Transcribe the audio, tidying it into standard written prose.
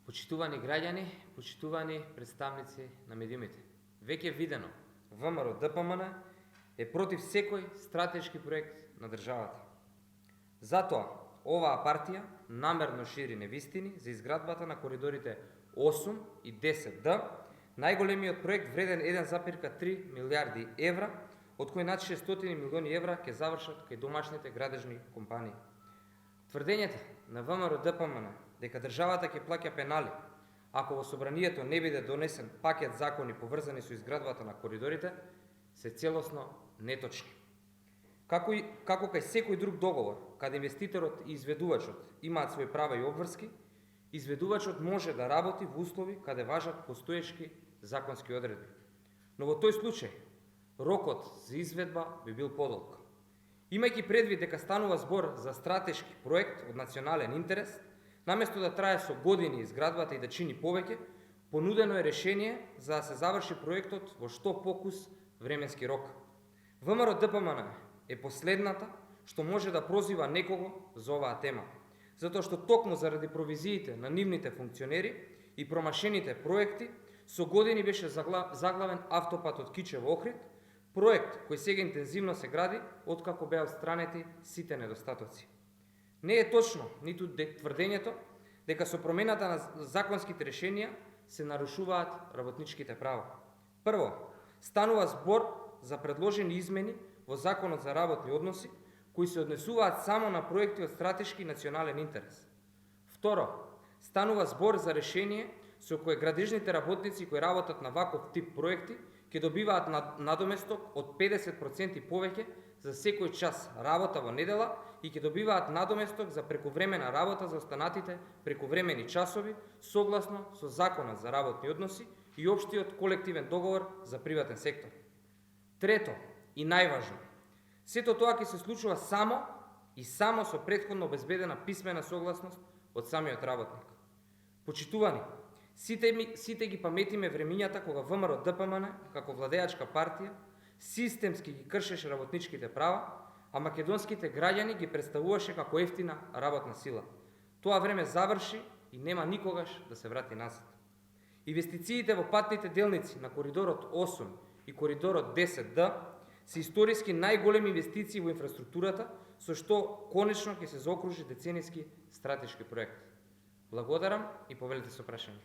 Почитувани граѓани, почитувани представници на медиумите. Веќе видено, ВМРО ДПМН е против секој стратешки проект на државата. Затоа, оваа партија намерно шири невистини за изградбата на коридорите 8 и 10Д, најголемиот проект вреден 1,3 милиарди евра, од кои над 600 милиони евра ќе завршат кај домашните градежни компании. Тврдењата на ВМРО ДПМН дека државата ќе плаќа пенали ако во собранието не биде донесен пакет закони поврзани со изградбата на коридорите, се целосно неточни. Како кај секој друг договор, каде инвеститорот и изведувачот имаат свои права и обврски, изведувачот може да работи во услови каде важат постоечки законски одредби. Но во тој случај, рокот за изведба би бил подолг. Имајќи предвид дека станува збор за стратешки проект од национален интерес, наместо да трае со години изградбата и да чини повеќе, понудено е решение за да се заврши проектот во што покус временски рок. ВМРО ДПМН е последната што може да прозива некого за оваа тема, затоа што токму заради провизиите на нивните функционери и промашените проекти, со години беше заглавен автопатот Кичево-Охрид, проект кој сега интензивно се гради откако беа отстранети сите недостатоци. Не е точно ниту тврдењето дека со промената на законските решенија се нарушуваат работничките права. Прво, станува збор за предложени измени во Законот за работни односи, кои се однесуваат само на проекти од стратешки национален интерес. Второ, станува збор за решение со кое градежните работници кои работат на ваков тип проекти ќе добиваат надоместок од 50% повеќе за секој час работа во недела и ќе добиваат надоместок за прековремена работа за останатите прековремени часови согласно со Законот за работни односи и општиот колективен договор за приватен сектор. Трето и најважно, сето тоа ќе се случува само со претходно обезбедена писмена согласност од самиот работник. Почитувани, сите ги паметиме времињата кога ВМРО ДПМН, како владеачка партија, системски ги кршеше работничките права, а македонските граѓани ги представуваше како ефтина работна сила. Тоа време заврши и нема никогаш да се врати назад. Инвестициите во патните делници на коридорот 8 и коридорот 10Д се историски најголеми инвестиции во инфраструктурата, со што конечно ќе се заокружи деценијски стратешки проект. Благодарам и повелете со прашање.